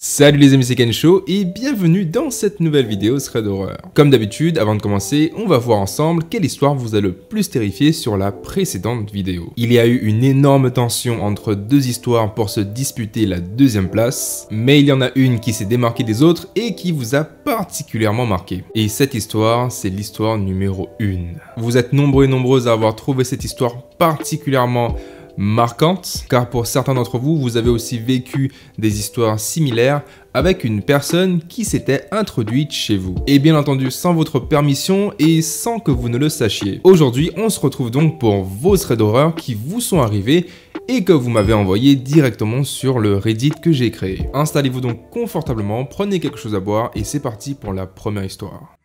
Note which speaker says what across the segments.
Speaker 1: Salut les amis, c'est Kensho et bienvenue dans cette nouvelle vidéo thread d'horreur. Comme d'habitude, avant de commencer, on va voir ensemble quelle histoire vous a le plus terrifié sur la précédente vidéo. Il y a eu une énorme tension entre deux histoires pour se disputer la deuxième place, mais il y en a une qui s'est démarquée des autres et qui vous a particulièrement marqué. Et cette histoire, c'est l'histoire numéro 1. Vous êtes nombreux et nombreuses à avoir trouvé cette histoire particulièrement marquante, car pour certains d'entre vous, vous avez aussi vécu des histoires similaires avec une personne qui s'était introduite chez vous. Et bien entendu, sans votre permission et sans que vous ne le sachiez. Aujourd'hui, on se retrouve donc pour vos threads d'horreur qui vous sont arrivés et que vous m'avez envoyé directement sur le Reddit que j'ai créé. Installez-vous donc confortablement, prenez quelque chose à boire et c'est parti pour la première histoire.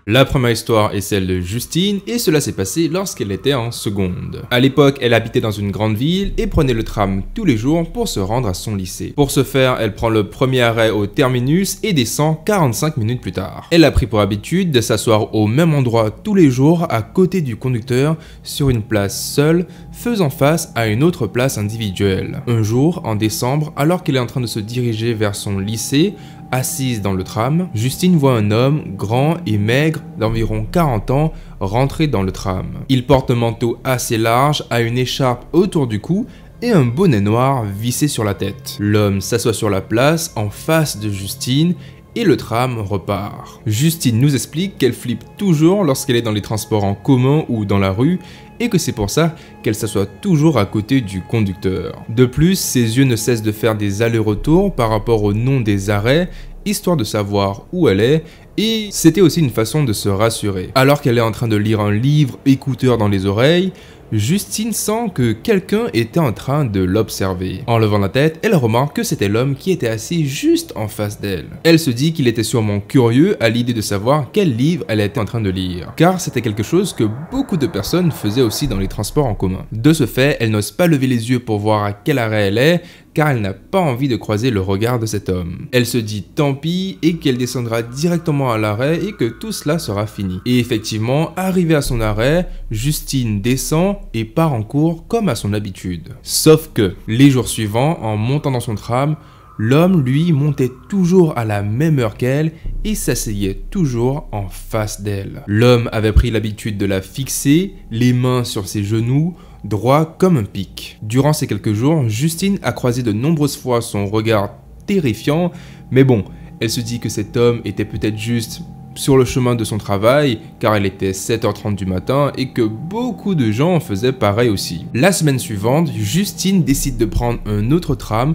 Speaker 1: La première histoire est celle de Justine et cela s'est passé lorsqu'elle était en seconde. À l'époque, elle habitait dans une grande ville et prenait le tram tous les jours pour se rendre à son lycée. Pour ce faire, elle prend le premier arrêt au terminus et descend 45 minutes plus tard. Elle a pris pour habitude de s'asseoir au même endroit tous les jours à côté du conducteur sur une place seule, faisant face à une autre place individuelle. Un jour, en décembre, alors qu'elle est en train de se diriger vers son lycée, assise dans le tram, Justine voit un homme grand et maigre d'environ 40 ans rentrer dans le tram. Il porte un manteau assez large, a une écharpe autour du cou et un bonnet noir vissé sur la tête. L'homme s'assoit sur la place en face de Justine et le tram repart. Justine nous explique qu'elle flippe toujours lorsqu'elle est dans les transports en commun ou dans la rue et que c'est pour ça qu'elle s'assoit toujours à côté du conducteur. De plus, ses yeux ne cessent de faire des allers-retours par rapport au nom des arrêts, histoire de savoir où elle est, et c'était aussi une façon de se rassurer. Alors qu'elle est en train de lire un livre, écouteur dans les oreilles, Justine sent que quelqu'un était en train de l'observer. En levant la tête, elle remarque que c'était l'homme qui était assis juste en face d'elle. Elle se dit qu'il était sûrement curieux à l'idée de savoir quel livre elle était en train de lire, car c'était quelque chose que beaucoup de personnes faisaient aussi dans les transports en commun. De ce fait, elle n'ose pas lever les yeux pour voir à quel arrêt elle est, car elle n'a pas envie de croiser le regard de cet homme. Elle se dit tant pis et qu'elle descendra directement à l'arrêt et que tout cela sera fini. Et effectivement, arrivée à son arrêt, Justine descend et part en cours comme à son habitude. Sauf que, les jours suivants, en montant dans son tram, l'homme, lui, montait toujours à la même heure qu'elle et s'asseyait toujours en face d'elle. L'homme avait pris l'habitude de la fixer, les mains sur ses genoux, droit comme un pic. Durant ces quelques jours, Justine a croisé de nombreuses fois son regard terrifiant, mais bon, elle se dit que cet homme était peut-être juste sur le chemin de son travail, car il était 7h30 du matin et que beaucoup de gens faisaient pareil aussi. La semaine suivante, Justine décide de prendre un autre tram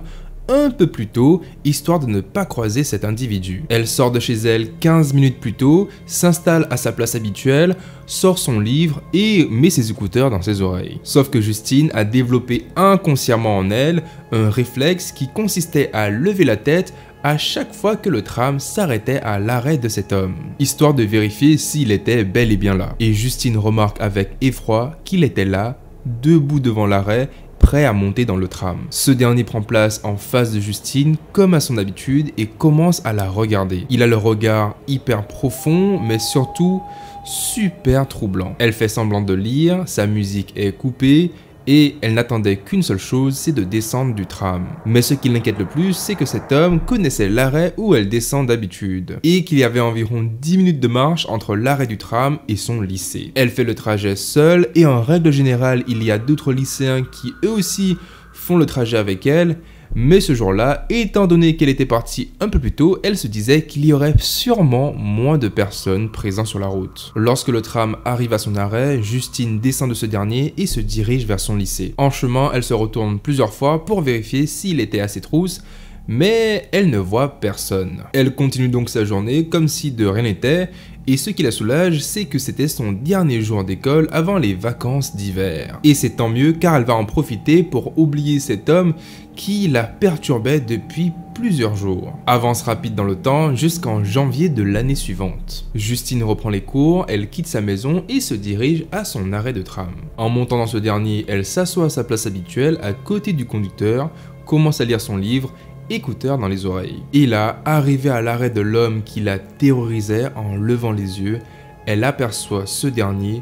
Speaker 1: un peu plus tôt, histoire de ne pas croiser cet individu. Elle sort de chez elle 15 minutes plus tôt, s'installe à sa place habituelle, sort son livre et met ses écouteurs dans ses oreilles. Sauf que Justine a développé inconsciemment en elle un réflexe qui consistait à lever la tête à chaque fois que le tram s'arrêtait à l'arrêt de cet homme, histoire de vérifier s'il était bel et bien là. Et Justine remarque avec effroi qu'il était là, debout devant l'arrêt, prêt à monter dans le tram. Ce dernier prend place en face de Justine comme à son habitude et commence à la regarder. Il a le regard hyper profond mais surtout super troublant. Elle fait semblant de lire, sa musique est coupée et elle n'attendait qu'une seule chose, c'est de descendre du tram. Mais ce qui l'inquiète le plus, c'est que cet homme connaissait l'arrêt où elle descend d'habitude, et qu'il y avait environ 10 minutes de marche entre l'arrêt du tram et son lycée. Elle fait le trajet seule, et en règle générale, il y a d'autres lycéens qui eux aussi font le trajet avec elle, mais ce jour-là, étant donné qu'elle était partie un peu plus tôt, elle se disait qu'il y aurait sûrement moins de personnes présentes sur la route. Lorsque le tram arrive à son arrêt, Justine descend de ce dernier et se dirige vers son lycée. En chemin, elle se retourne plusieurs fois pour vérifier s'il était à ses trousses, mais elle ne voit personne. Elle continue donc sa journée comme si de rien n'était, et ce qui la soulage, c'est que c'était son dernier jour d'école avant les vacances d'hiver. Et c'est tant mieux car elle va en profiter pour oublier cet homme qui la perturbait depuis plusieurs jours. Avance rapide dans le temps jusqu'en janvier de l'année suivante. Justine reprend les cours, elle quitte sa maison et se dirige à son arrêt de tram. En montant dans ce dernier, elle s'assoit à sa place habituelle à côté du conducteur, commence à lire son livre, écouteurs dans les oreilles. Et là, arrivée à l'arrêt de l'homme qui la terrorisait en levant les yeux, elle aperçoit ce dernier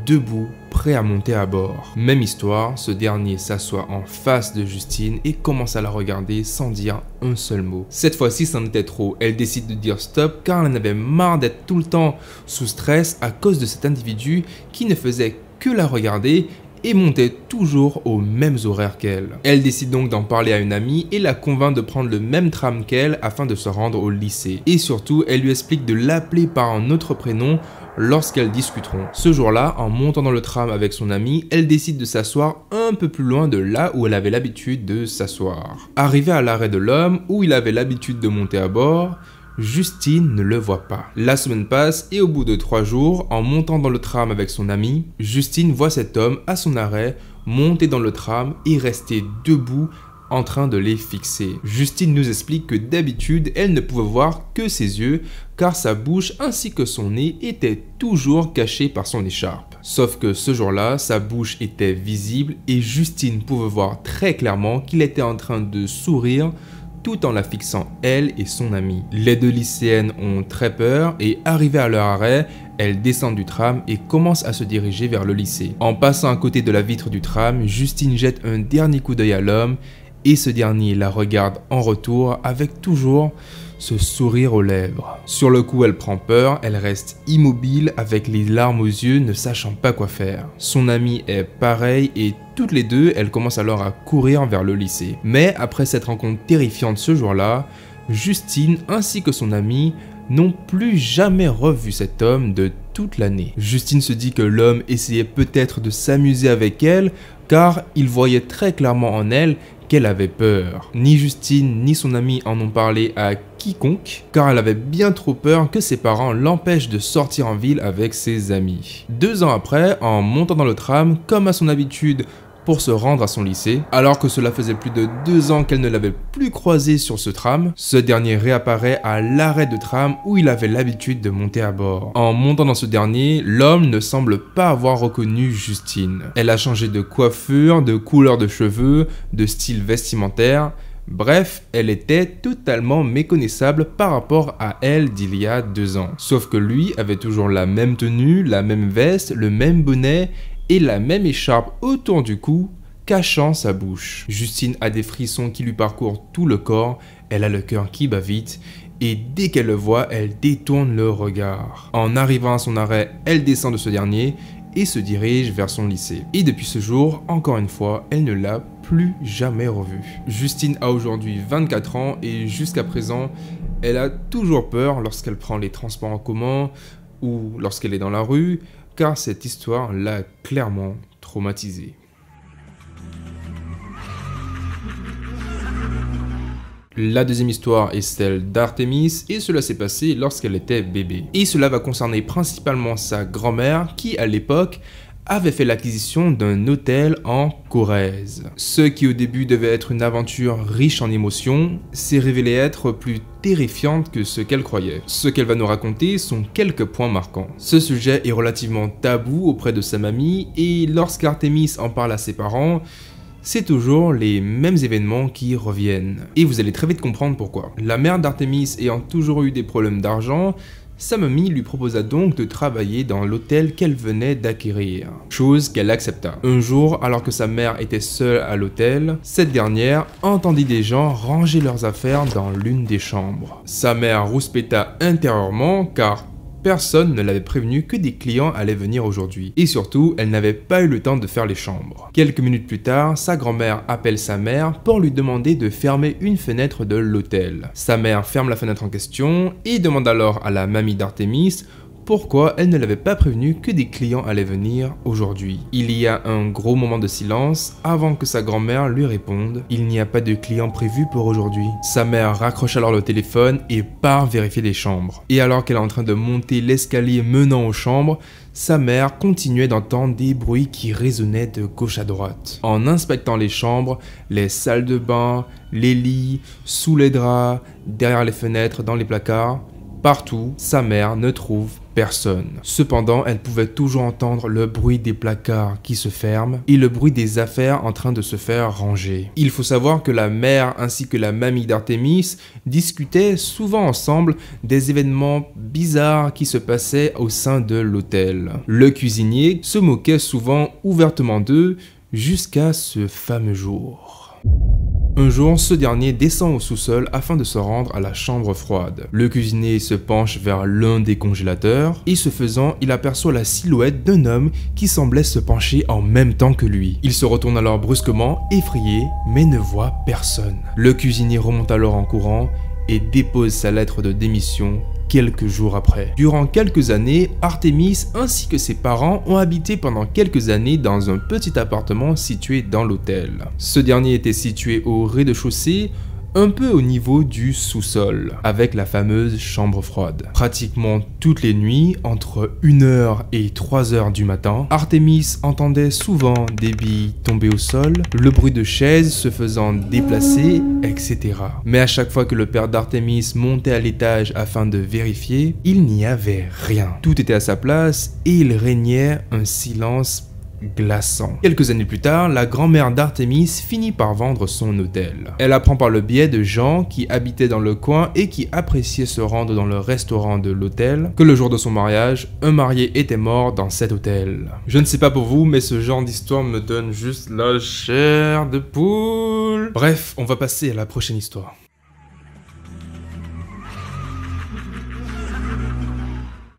Speaker 1: debout, prêt à monter à bord. Même histoire, ce dernier s'assoit en face de Justine et commence à la regarder sans dire un seul mot. Cette fois-ci, c'en était trop. Elle décide de dire stop car elle en avait marre d'être tout le temps sous stress à cause de cet individu qui ne faisait que la regarder et montait toujours aux mêmes horaires qu'elle. Elle décide donc d'en parler à une amie et la convainc de prendre le même tram qu'elle afin de se rendre au lycée. Et surtout, elle lui explique de l'appeler par un autre prénom lorsqu'elles discuteront. Ce jour-là, en montant dans le tram avec son amie, elle décide de s'asseoir un peu plus loin de là où elle avait l'habitude de s'asseoir. Arrivée à l'arrêt de l'homme, où il avait l'habitude de monter à bord, Justine ne le voit pas. La semaine passe et au bout de 3 jours, en montant dans le tram avec son ami, Justine voit cet homme à son arrêt monter dans le tram et rester debout en train de les fixer. Justine nous explique que d'habitude, elle ne pouvait voir que ses yeux car sa bouche ainsi que son nez étaient toujours cachés par son écharpe. Sauf que ce jour-là, sa bouche était visible et Justine pouvait voir très clairement qu'il était en train de sourire tout en la fixant elle et son amie. Les deux lycéennes ont très peur et arrivées à leur arrêt, elles descendent du tram et commencent à se diriger vers le lycée. En passant à côté de la vitre du tram, Justine jette un dernier coup d'œil à l'homme et ce dernier la regarde en retour avec toujours ce sourire aux lèvres. Sur le coup, elle prend peur, elle reste immobile avec les larmes aux yeux, ne sachant pas quoi faire. Son amie est pareil et toutes les deux, elles commencent alors à courir vers le lycée. Mais après cette rencontre terrifiante ce jour-là, Justine ainsi que son amie n'ont plus jamais revu cet homme de toute l'année. Justine se dit que l'homme essayait peut-être de s'amuser avec elle car il voyait très clairement en elle qu'elle avait peur. Ni Justine ni son amie en ont parlé à quiconque car elle avait bien trop peur que ses parents l'empêchent de sortir en ville avec ses amis. 2 ans après, en montant dans le tram, comme à son habitude, pour se rendre à son lycée. Alors que cela faisait plus de 2 ans qu'elle ne l'avait plus croisé sur ce tram, ce dernier réapparaît à l'arrêt de tram où il avait l'habitude de monter à bord. En montant dans ce dernier, l'homme ne semble pas avoir reconnu Justine. Elle a changé de coiffure, de couleur de cheveux, de style vestimentaire. Bref, elle était totalement méconnaissable par rapport à elle d'il y a 2 ans. Sauf que lui avait toujours la même tenue, la même veste, le même bonnet et la même écharpe autour du cou, cachant sa bouche. Justine a des frissons qui lui parcourent tout le corps, elle a le cœur qui bat vite, et dès qu'elle le voit, elle détourne le regard. En arrivant à son arrêt, elle descend de ce dernier et se dirige vers son lycée. Et depuis ce jour, encore une fois, elle ne l'a plus jamais revu. Justine a aujourd'hui 24 ans et jusqu'à présent, elle a toujours peur lorsqu'elle prend les transports en commun ou lorsqu'elle est dans la rue, car cette histoire l'a clairement traumatisée. La deuxième histoire est celle d'Artemis et cela s'est passé lorsqu'elle était bébé. Et cela va concerner principalement sa grand-mère qui, à l'époque, avait fait l'acquisition d'un hôtel en Corrèze. Ce qui au début devait être une aventure riche en émotions, s'est révélé être plus terrifiante que ce qu'elle croyait. Ce qu'elle va nous raconter sont quelques points marquants. Ce sujet est relativement tabou auprès de sa mamie et lorsqu'Artemis en parle à ses parents, c'est toujours les mêmes événements qui reviennent. Et vous allez très vite comprendre pourquoi. La mère d'Artemis ayant toujours eu des problèmes d'argent, sa mamie lui proposa donc de travailler dans l'hôtel qu'elle venait d'acquérir, chose qu'elle accepta. Un jour, alors que sa mère était seule à l'hôtel, cette dernière entendit des gens ranger leurs affaires dans l'une des chambres. Sa mère rouspéta intérieurement car personne ne l'avait prévenu que des clients allaient venir aujourd'hui. Et surtout, elle n'avait pas eu le temps de faire les chambres. Quelques minutes plus tard, sa grand-mère appelle sa mère pour lui demander de fermer une fenêtre de l'hôtel. Sa mère ferme la fenêtre en question et demande alors à la mamie d'Artemis pourquoi elle ne l'avait pas prévenu que des clients allaient venir aujourd'hui. Il y a un gros moment de silence avant que sa grand-mère lui réponde « Il n'y a pas de clients prévus pour aujourd'hui ». Sa mère raccroche alors le téléphone et part vérifier les chambres. Et alors qu'elle est en train de monter l'escalier menant aux chambres, sa mère continuait d'entendre des bruits qui résonnaient de gauche à droite. En inspectant les chambres, les salles de bain, les lits, sous les draps, derrière les fenêtres, dans les placards, partout, sa mère ne trouve personne. Cependant, elle pouvait toujours entendre le bruit des placards qui se ferment et le bruit des affaires en train de se faire ranger. Il faut savoir que la mère ainsi que la mamie d'Artémis discutaient souvent ensemble des événements bizarres qui se passaient au sein de l'hôtel. Le cuisinier se moquait souvent ouvertement d'eux jusqu'à ce fameux jour. Un jour, ce dernier descend au sous-sol afin de se rendre à la chambre froide. Le cuisinier se penche vers l'un des congélateurs et ce faisant, il aperçoit la silhouette d'un homme qui semblait se pencher en même temps que lui. Il se retourne alors brusquement, effrayé, mais ne voit personne. Le cuisinier remonte alors en courant et dépose sa lettre de démission quelques jours après. Durant quelques années, Artémis ainsi que ses parents ont habité pendant quelques années dans un petit appartement situé dans l'hôtel. Ce dernier était situé au rez-de-chaussée, un peu au niveau du sous-sol, avec la fameuse chambre froide. Pratiquement toutes les nuits, entre 1h et 3h du matin, Artémis entendait souvent des billes tomber au sol, le bruit de chaises se faisant déplacer, etc. Mais à chaque fois que le père d'Artémis montait à l'étage afin de vérifier, il n'y avait rien. Tout était à sa place et il régnait un silence glaçant. Quelques années plus tard, la grand-mère d'Artémis finit par vendre son hôtel. Elle apprend par le biais de gens qui habitaient dans le coin et qui appréciaient se rendre dans le restaurant de l'hôtel que le jour de son mariage, un marié était mort dans cet hôtel. Je ne sais pas pour vous, mais ce genre d'histoire me donne juste la chair de poule. Bref, on va passer à la prochaine histoire.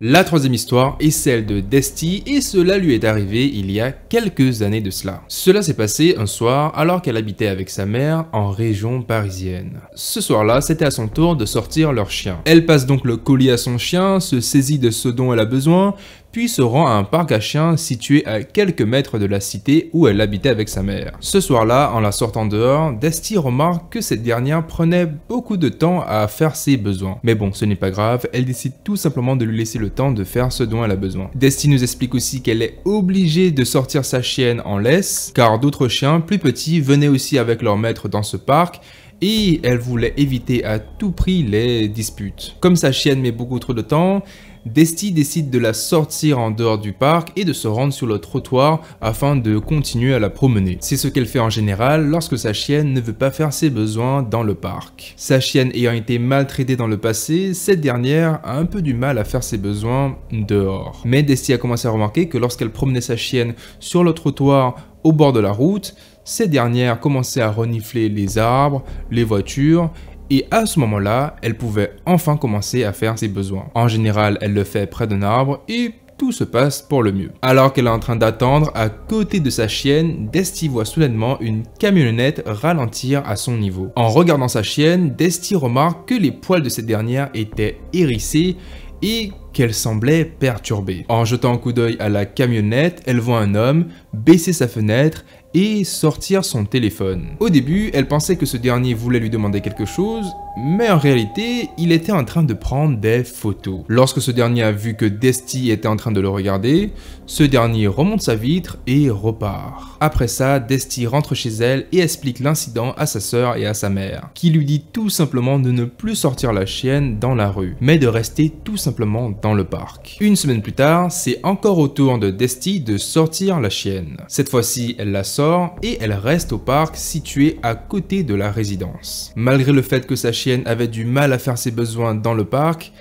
Speaker 1: La troisième histoire est celle de Desti et cela lui est arrivé il y a quelques années de cela. Cela s'est passé un soir alors qu'elle habitait avec sa mère en région parisienne. Ce soir-là, c'était à son tour de sortir leur chien. Elle passe donc le colis à son chien, se saisit de ce dont elle a besoin, puis se rend à un parc à chiens situé à quelques mètres de la cité où elle habitait avec sa mère. Ce soir-là, en la sortant dehors, Desti remarque que cette dernière prenait beaucoup de temps à faire ses besoins. Mais bon, ce n'est pas grave, elle décide tout simplement de lui laisser le temps de faire ce dont elle a besoin. Desti nous explique aussi qu'elle est obligée de sortir sa chienne en laisse, car d'autres chiens plus petits venaient aussi avec leur maître dans ce parc, et elle voulait éviter à tout prix les disputes. Comme sa chienne met beaucoup trop de temps, Desti décide de la sortir en dehors du parc et de se rendre sur le trottoir afin de continuer à la promener. C'est ce qu'elle fait en général lorsque sa chienne ne veut pas faire ses besoins dans le parc. Sa chienne ayant été maltraitée dans le passé, cette dernière a un peu du mal à faire ses besoins dehors. Mais Desti a commencé à remarquer que lorsqu'elle promenait sa chienne sur le trottoir au bord de la route, cette dernière commençait à renifler les arbres, les voitures, et à ce moment-là, elle pouvait enfin commencer à faire ses besoins. En général, elle le fait près d'un arbre et tout se passe pour le mieux. Alors qu'elle est en train d'attendre, à côté de sa chienne, Desti voit soudainement une camionnette ralentir à son niveau. En regardant sa chienne, Desti remarque que les poils de cette dernière étaient hérissés et qu'elle semblait perturbée. En jetant un coup d'œil à la camionnette, elle voit un homme baisser sa fenêtre et sortir son téléphone. Au début, elle pensait que ce dernier voulait lui demander quelque chose, mais en réalité, il était en train de prendre des photos. Lorsque ce dernier a vu que Desti était en train de le regarder, ce dernier remonte sa vitre et repart. Après ça, Desti rentre chez elle et explique l'incident à sa sœur et à sa mère, qui lui dit tout simplement de ne plus sortir la chienne dans la rue, mais de rester tout simplement dans le parc. Une semaine plus tard, c'est encore au tour de Desti de sortir la chienne. Cette fois-ci, elle la sort et elle reste au parc situé à côté de la résidence. Malgré le fait que sa chienne avait du mal à faire ses besoins dans le parc,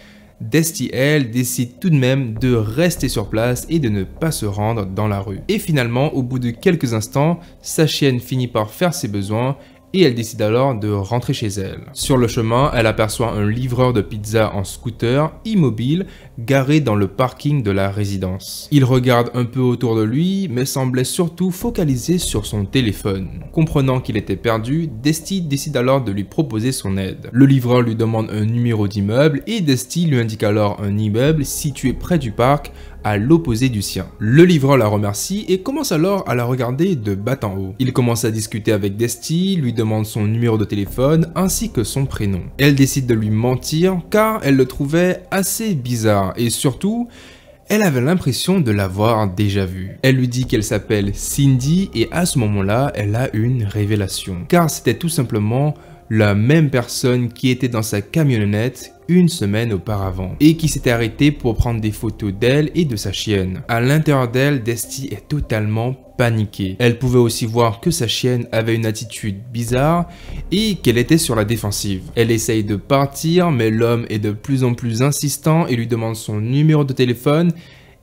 Speaker 1: Desti, elle, décide tout de même de rester sur place et de ne pas se rendre dans la rue. Et finalement, au bout de quelques instants, sa chienne finit par faire ses besoins et elle décide alors de rentrer chez elle. Sur le chemin, elle aperçoit un livreur de pizza en scooter immobile garé dans le parking de la résidence. Il regarde un peu autour de lui, mais semblait surtout focalisé sur son téléphone. Comprenant qu'il était perdu, Desti décide alors de lui proposer son aide. Le livreur lui demande un numéro d'immeuble et Desti lui indique alors un immeuble situé près du parc à l'opposé du sien. Le livreur la remercie et commence alors à la regarder de bas en haut. Il commence à discuter avec Desti, lui demande son numéro de téléphone ainsi que son prénom. Elle décide de lui mentir car elle le trouvait assez bizarre et surtout, elle avait l'impression de l'avoir déjà vu. Elle lui dit qu'elle s'appelle Cindy et à ce moment-là, elle a une révélation. Car c'était tout simplement la même personne qui était dans sa camionnette une semaine auparavant et qui s'était arrêtée pour prendre des photos d'elle et de sa chienne. À l'intérieur d'elle, Desti est totalement paniquée. Elle pouvait aussi voir que sa chienne avait une attitude bizarre et qu'elle était sur la défensive. Elle essaye de partir, mais l'homme est de plus en plus insistant et lui demande son numéro de téléphone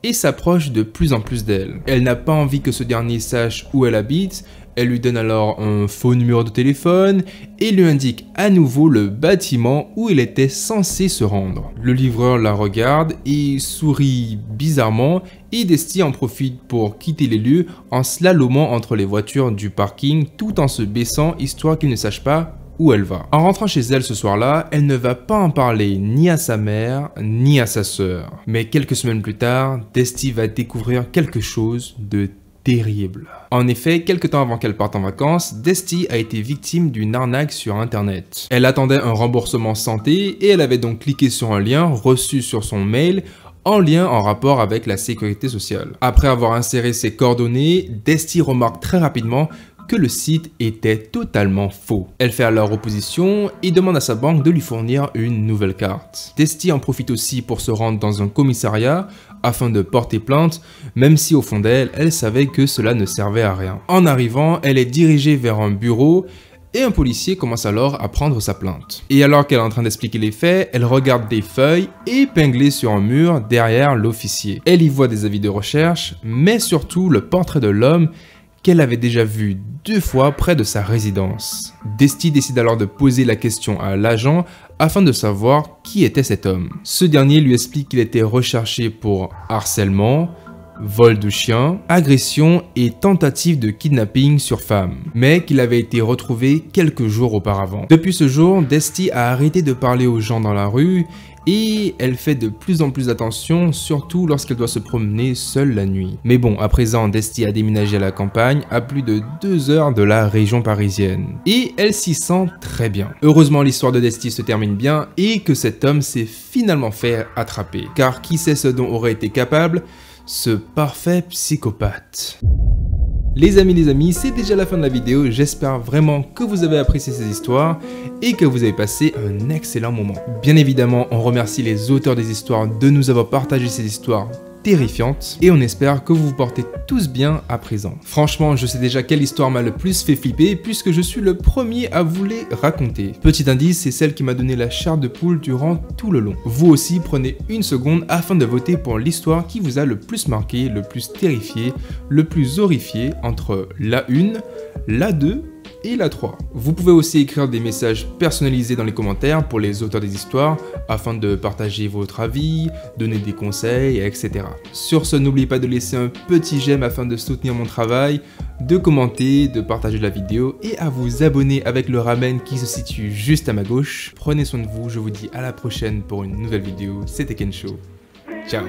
Speaker 1: et s'approche de plus en plus d'elle. Elle n'a pas envie que ce dernier sache où elle habite. Elle lui donne alors un faux numéro de téléphone et lui indique à nouveau le bâtiment où il était censé se rendre. Le livreur la regarde et sourit bizarrement et Desti en profite pour quitter les lieux en slalomant entre les voitures du parking tout en se baissant histoire qu'il ne sache pas où elle va. En rentrant chez elle ce soir-là, elle ne va pas en parler ni à sa mère ni à sa sœur. Mais quelques semaines plus tard, Desti va découvrir quelque chose de terrible. En effet, quelques temps avant qu'elle parte en vacances, Desti a été victime d'une arnaque sur internet. Elle attendait un remboursement santé et elle avait donc cliqué sur un lien reçu sur son mail en lien en rapport avec la sécurité sociale. Après avoir inséré ses coordonnées, Desti remarque très rapidement que le site était totalement faux. Elle fait alors opposition et demande à sa banque de lui fournir une nouvelle carte. Desti en profite aussi pour se rendre dans un commissariat afin de porter plainte, même si au fond d'elle, elle savait que cela ne servait à rien. En arrivant, elle est dirigée vers un bureau et un policier commence alors à prendre sa plainte. Et alors qu'elle est en train d'expliquer les faits, elle regarde des feuilles épinglées sur un mur derrière l'officier. Elle y voit des avis de recherche, mais surtout le portrait de l'homme qu'elle avait déjà vu 2 fois près de sa résidence. Desti décide alors de poser la question à l'agent afin de savoir qui était cet homme. Ce dernier lui explique qu'il était recherché pour harcèlement, vol de chien, agression et tentative de kidnapping sur femme, mais qu'il avait été retrouvé quelques jours auparavant. Depuis ce jour, Desti a arrêté de parler aux gens dans la rue et elle fait de plus en plus attention, surtout lorsqu'elle doit se promener seule la nuit. Mais bon, à présent, Desti a déménagé à la campagne, à plus de 2 heures de la région parisienne. Et elle s'y sent très bien. Heureusement, l'histoire de Desti se termine bien et que cet homme s'est finalement fait attraper. Car qui sait ce dont aurait été capable ce parfait psychopathe. Les amis, c'est déjà la fin de la vidéo, j'espère vraiment que vous avez apprécié ces histoires et que vous avez passé un excellent moment. Bien évidemment, on remercie les auteurs des histoires de nous avoir partagé ces histoires terrifiantes et on espère que vous vous portez tous bien à présent. Franchement, je sais déjà quelle histoire m'a le plus fait flipper puisque je suis le premier à vous les raconter. Petit indice, c'est celle qui m'a donné la chair de poule durant tout le long. Vous aussi, prenez une seconde afin de voter pour l'histoire qui vous a le plus marqué, le plus terrifié, le plus horrifié entre la 1, la 2 et la 3. Vous pouvez aussi écrire des messages personnalisés dans les commentaires pour les auteurs des histoires afin de partager votre avis, donner des conseils, etc. Sur ce, n'oubliez pas de laisser un petit j'aime afin de soutenir mon travail, de commenter, de partager la vidéo et à vous abonner avec le ramen qui se situe juste à ma gauche. Prenez soin de vous, je vous dis à la prochaine pour une nouvelle vidéo. C'était Kensho. Ciao.